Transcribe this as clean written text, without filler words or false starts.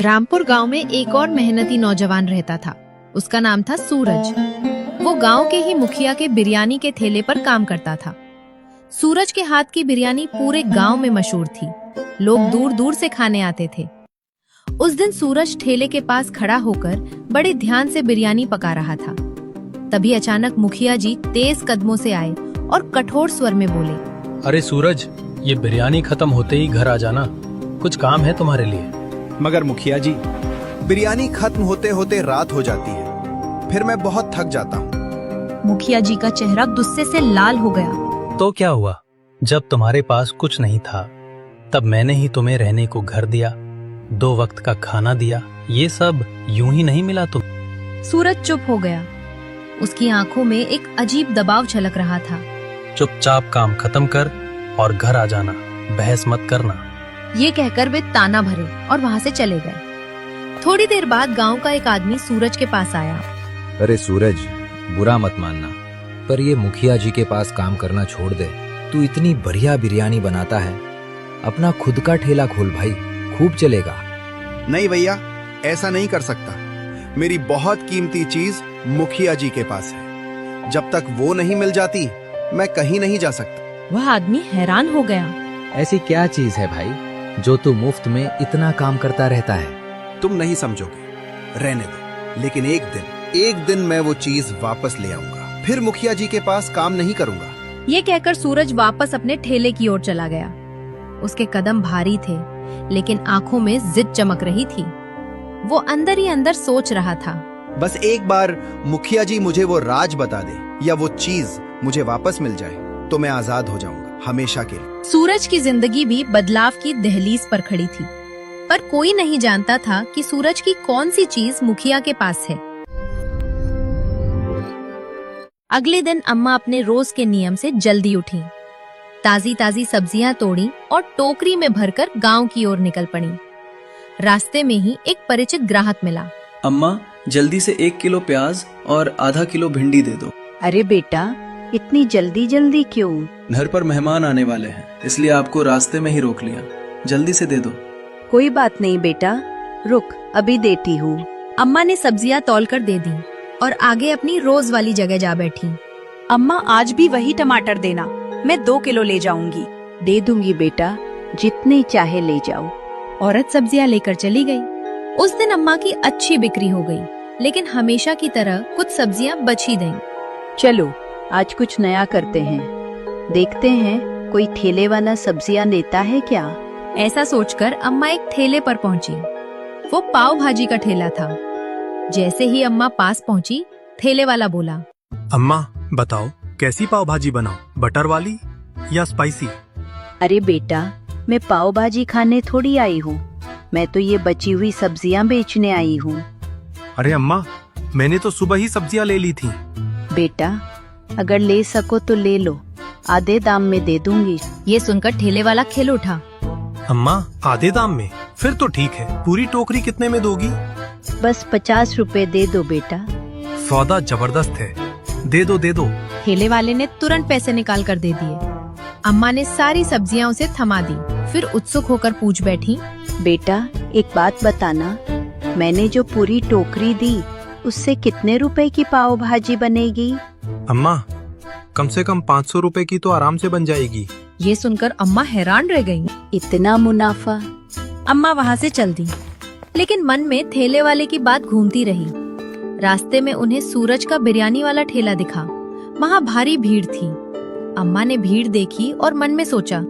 रामपुर गांव में एक और मेहनती नौजवान रहता था। उसका नाम था सूरज। वो गांव के ही मुखिया के बिरयानी के ठेले पर काम करता था। सूरज के हाथ की बिरयानी पूरे गांव में मशहूर थी। लोग दूर दूर से खाने आते थे। उस दिन सूरज ठेले के पास खड़ा होकर बड़े ध्यान से बिरयानी पका रहा था। तभी अचानक मुखिया जी तेज कदमों से आए और कठोर स्वर में बोले, अरे सूरज, ये बिरयानी खत्म होते ही घर आ जाना, कुछ काम है तुम्हारे लिए। मगर मुखिया जी, बिरयानी खत्म होते होते रात हो जाती है, फिर मैं बहुत थक जाता हूँ। मुखिया जी का चेहरा गुस्से से लाल हो गया। तो क्या हुआ? जब तुम्हारे पास कुछ नहीं था तब मैंने ही तुम्हें रहने को घर दिया, 2 वक्त का खाना दिया, ये सब यूं ही नहीं मिला तुम। सूरज चुप हो गया। उसकी आंखों में एक अजीब दबाव झलक रहा था। चुपचाप काम खत्म कर और घर आ जाना, बहस मत करना। ये कहकर वे ताना भरे और वहाँ से चले गए। थोड़ी देर बाद गांव का एक आदमी सूरज के पास आया। अरे सूरज, बुरा मत मानना, पर ये मुखिया जी के पास काम करना छोड़ दे। तू इतनी बढ़िया बिरयानी बनाता है, अपना खुद का ठेला खोल भाई, खूब चलेगा। नहीं भैया, ऐसा नहीं कर सकता। मेरी बहुत कीमती चीज मुखिया जी के पास है। जब तक वो नहीं मिल जाती मैं कहीं नहीं जा सकता। वह आदमी हैरान हो गया। ऐसी क्या चीज है भाई जो तू मुफ्त में इतना काम करता रहता है? तुम नहीं समझोगे, रहने दो। लेकिन एक दिन मैं वो चीज वापस ले आऊंगा। फिर मुखिया जी के पास काम नहीं करूंगा। ये कहकर सूरज वापस अपने ठेले की ओर चला गया। उसके कदम भारी थे, लेकिन आंखों में जिद चमक रही थी। वो अंदर ही अंदर सोच रहा था, बस एक बार मुखिया जी मुझे वो राज बता दे या वो चीज मुझे वापस मिल जाए तो मैं आजाद हो जाऊंगा हमेशा के लिए। सूरज की जिंदगी भी बदलाव की दहलीज पर खड़ी थी, पर कोई नहीं जानता था कि सूरज की कौन सी चीज मुखिया के पास है। अगले दिन अम्मा अपने रोज के नियम से जल्दी उठी। ताजी ताजी सब्जियां तोड़ी और टोकरी में भरकर गांव की ओर निकल पड़ी। रास्ते में ही एक परिचित ग्राहक मिला। अम्मा, जल्दी से 1 किलो प्याज और आधा किलो भिंडी दे दो। अरे बेटा, इतनी जल्दी जल्दी क्यों? घर पर मेहमान आने वाले हैं, इसलिए आपको रास्ते में ही रोक लिया। जल्दी से दे दो। कोई बात नहीं बेटा, रुक, अभी देती हूँ। अम्मा ने सब्जियां तौलकर दे दी और आगे अपनी रोज वाली जगह जा बैठी। अम्मा, आज भी वही टमाटर देना, मैं 2 किलो ले जाऊंगी। दे दूंगी बेटा, जितने चाहे ले जाओ। औरत सब्जियां लेकर चली गई। उस दिन अम्मा की अच्छी बिक्री हो गई, लेकिन हमेशा की तरह कुछ सब्जियां बच ही गईं। चलो आज कुछ नया करते हैं, देखते हैं कोई ठेले वाला सब्जियां लेता है क्या। ऐसा सोचकर अम्मा एक ठेले पर पहुंची। वो पाव भाजी का ठेला था। जैसे ही अम्मा पास पहुंची, ठेले वाला बोला, अम्मा बताओ, कैसी पाव भाजी बनाऊं, बटर वाली या स्पाइसी? अरे बेटा, मैं पाव भाजी खाने थोड़ी आई हूँ, मैं तो ये बची हुई सब्जियां बेचने आई हूँ। अरे अम्मा, मैंने तो सुबह ही सब्जियां ले ली थी। बेटा, अगर ले सको तो ले लो, आधे दाम में दे दूंगी। ये सुनकर ठेले वाला खिल उठा। अम्मा, आधे दाम में? फिर तो ठीक है। पूरी टोकरी कितने में दोगी? बस 50 रुपए दे दो बेटा। सौदा जबरदस्त है, दे दो दे दो। ठेले वाले ने तुरंत पैसे निकाल कर दे दिए। अम्मा ने सारी सब्जियां उसे थमा दी, फिर उत्सुक होकर पूछ बैठी, बेटा एक बात बताना, मैंने जो पूरी टोकरी दी उससे कितने रुपए की पाव भाजी बनेगी? अम्मा, कम से कम 500 रुपए की तो आराम से बन जाएगी। ये सुनकर अम्मा हैरान रह गईं। इतना मुनाफा? अम्मा वहाँ से चल दी, लेकिन मन में ठेले वाले की बात घूमती रही। रास्ते में उन्हें सूरज का बिरयानी वाला ठेला दिखा। वहाँ भारी भीड़ थी। अम्मा ने भीड़ देखी और मन में सोचा,